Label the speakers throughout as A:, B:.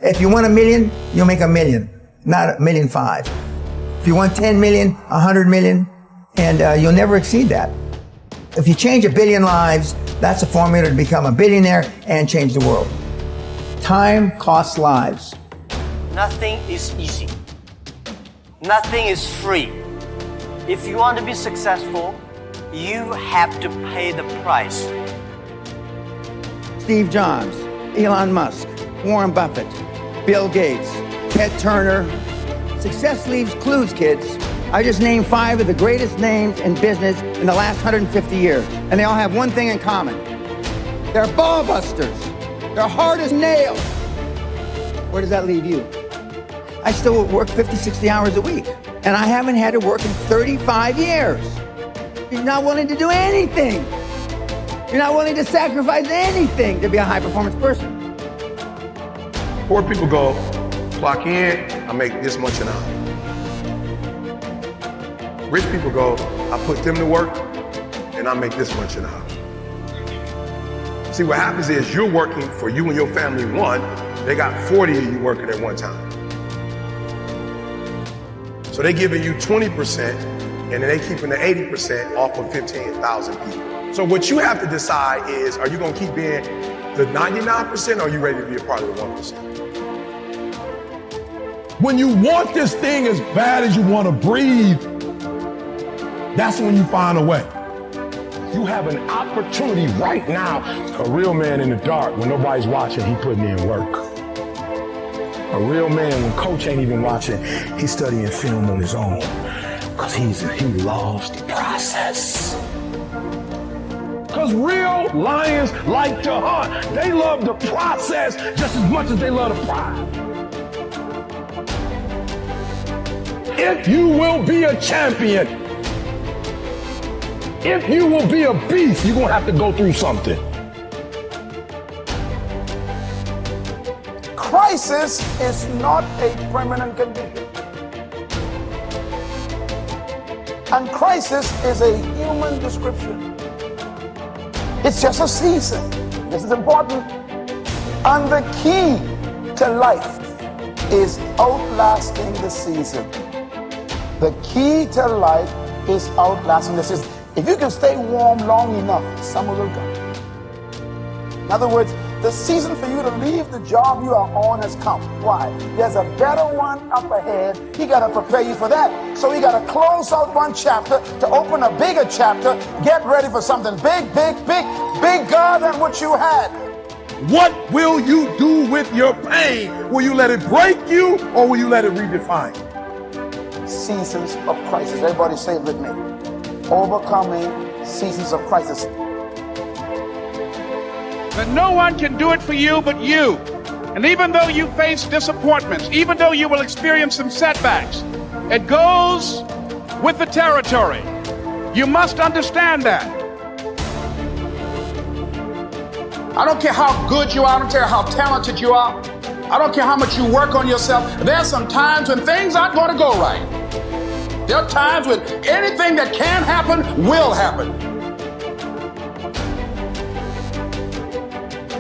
A: If you want $1 million, you'll make $1 million, not $1.5 million. If you want 10 million, 100 million, and you'll never exceed that. If you change 1 billion lives, that's a formula to become a billionaire and change the world. Time costs lives.
B: Nothing is easy. Nothing is free. If you want to be successful, you have to pay the price.
A: Steve Jobs, Elon Musk, Warren Buffett, Bill Gates, Ted Turner. Success leaves clues, kids. I just named 5 of the greatest names in business in the last 150 years. And they all have one thing in common. They're ball busters. They're hard as nails. Where does that leave you? I still work 50, 60 hours a week. And I haven't had to work in 35 years. You're not willing to do anything. You're not willing to sacrifice anything to be a high-performance person.
C: Poor people go, clock in, I make this much an hour. Rich people go, I put them to work, and I make this much an hour. See, what happens is you're working for you and your family one, they got 40 of you working at one time. So they're giving you 20%, and then they keeping the 80% off of 15,000 people. So what you have to decide is, are you gonna keep being the 99% or are you ready to be a part of the 1%?
D: When you want this thing as bad as you want to breathe, that's when you find a way. You have an opportunity right now. A real man in the dark, when nobody's watching, he putting in work. A real man, when coach ain't even watching, he's studying film on his own. Because he loves the process. Because real lions like to hunt. They love the process just as much as they love the prize. If you will be a champion, if you will be a beast, you're gonna have to go through something.
E: Crisis is not a permanent condition. And crisis is a human description. It's just a season. This is important. And the key to life is outlasting the season. The key to life is outlasting the season. If you can stay warm long enough, summer will come. In other words, the season for you to leave the job you are on has come. Why? There's a better one up ahead. He got to prepare you for that. So he got to close out one chapter to open a bigger chapter. Get ready for something big, big, big, bigger than what you had.
D: What will you do with your pain? Will you let it break you or will you let it redefine you?
E: Seasons of crisis. Everybody say it with me. Overcoming seasons of crisis.
F: That no one can do it for you but you. And even though you face disappointments, even though you will experience some setbacks, it goes with the territory. You must understand that. I don't care how good you are, I don't care how talented you are, I don't care how much you work on yourself. There's some times when things aren't going to go right. There are times when anything that can happen will happen.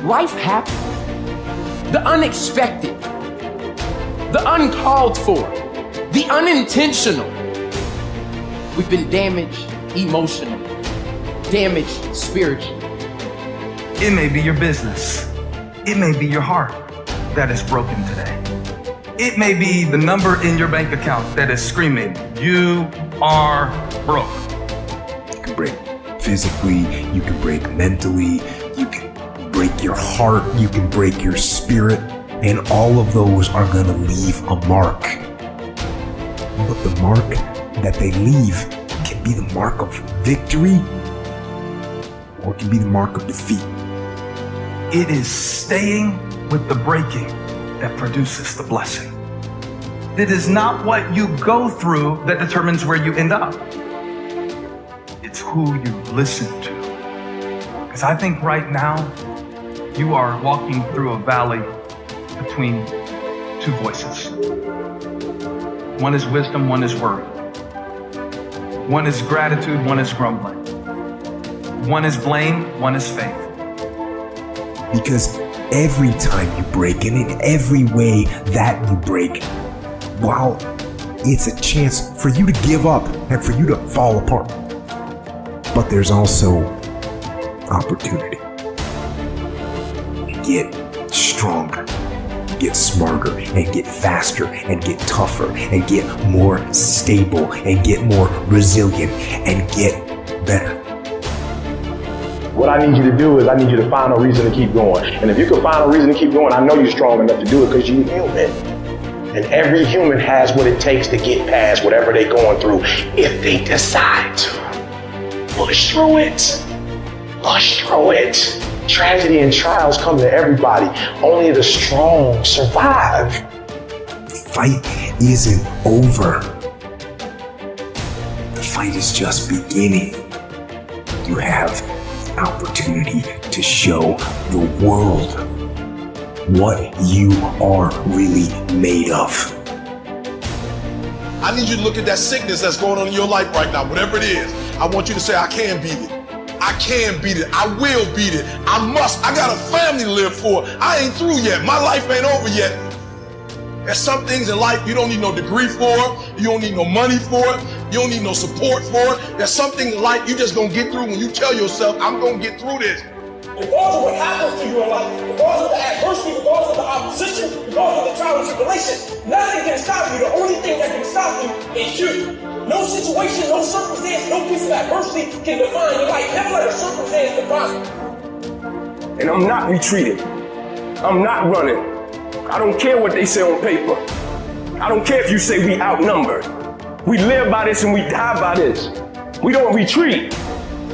G: Life happens. The unexpected, the uncalled for, the unintentional. We've been damaged emotionally, damaged spiritually.
H: It may be your business. It may be your heart that is broken today. It may be the number in your bank account that is screaming, you are broke.
I: You can break physically, you can break mentally, you can break your heart, you can break your spirit, and all of those are gonna leave a mark. But the mark that they leave can be the mark of victory, or it can be the mark of defeat.
H: It is staying with the breaking that produces the blessing. It is not what you go through that determines where you end up. It's who you listen to. Because I think right now, you are walking through a valley between two voices. One is wisdom, one is worry. One is gratitude, one is grumbling. One is blame, one is faith.
I: Because every time you break and in every way that you break, while it's a chance for you to give up and for you to fall apart, but there's also opportunity. Get stronger, get smarter, and get faster, and get tougher, and get more stable, and get more resilient, and get better.
D: What I need you to do is I need you to find a reason to keep going. And if you can find a reason to keep going, I know you're strong enough to do it because you're human. And every human has what it takes to get past whatever they're going through if they decide to. Push through it. Push through it. Tragedy and trials come to everybody. Only the strong survive.
I: The fight isn't over. The fight is just beginning. You have the opportunity to show the world what you are really made of.
C: I need you to look at that sickness that's going on in your life right now, whatever it is. I want you to say, I can beat it. I can beat it. I will beat it. I must. I got a family to live for. I ain't through yet. My life ain't over yet. There's some things in life you don't need no degree for. You don't need no money for it. You don't need no support for it. There's something in life you just gonna get through when you tell yourself, I'm gonna get through this.
E: Because of what happens to you in life, because of the adversity, because of the opposition, because of the trial and tribulation, nothing can stop you. The only thing that can stop you is you. No situation, no circumstance, no piece of adversity can define your life. Never let a circumstance define you.
D: And I'm not retreating. I'm not running. I don't care what they say on paper. I don't care if you say we outnumbered. We live by this and we die by this. We don't retreat.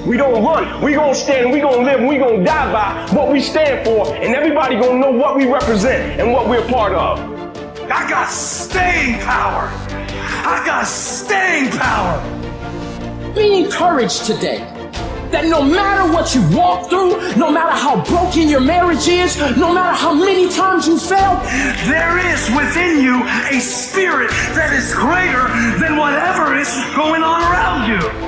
D: We don't run. We gonna stand, we gonna live, we gonna die by what we stand for, and everybody gonna know what we represent and what we're part of.
H: I got staying power. I got staying power.
G: Be encouraged today that no matter what you walk through, no matter how broken your marriage is, no matter how many times you failed,
H: There is within you a spirit that is greater than whatever is going on around you.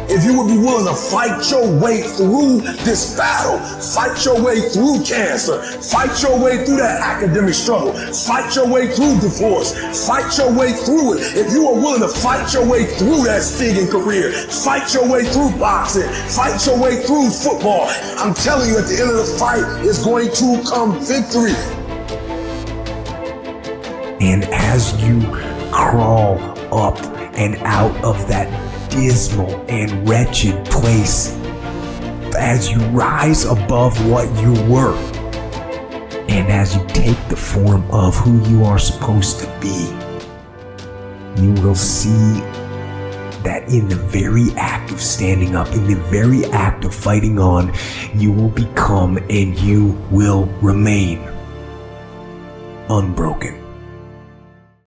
D: If you would be willing to fight your way through this battle, fight your way through cancer, fight your way through that academic struggle, fight your way through divorce, fight your way through it. If you are willing to fight your way through that singing career, fight your way through boxing, fight your way through football, I'm telling you, at the end of the fight is going to come victory.
I: And as you crawl up and out of that dismal and wretched place, as you rise above what you were, and as you take the form of who you are supposed to be, you will see that in the very act of standing up, in the very act of fighting on, you will become and you will remain unbroken.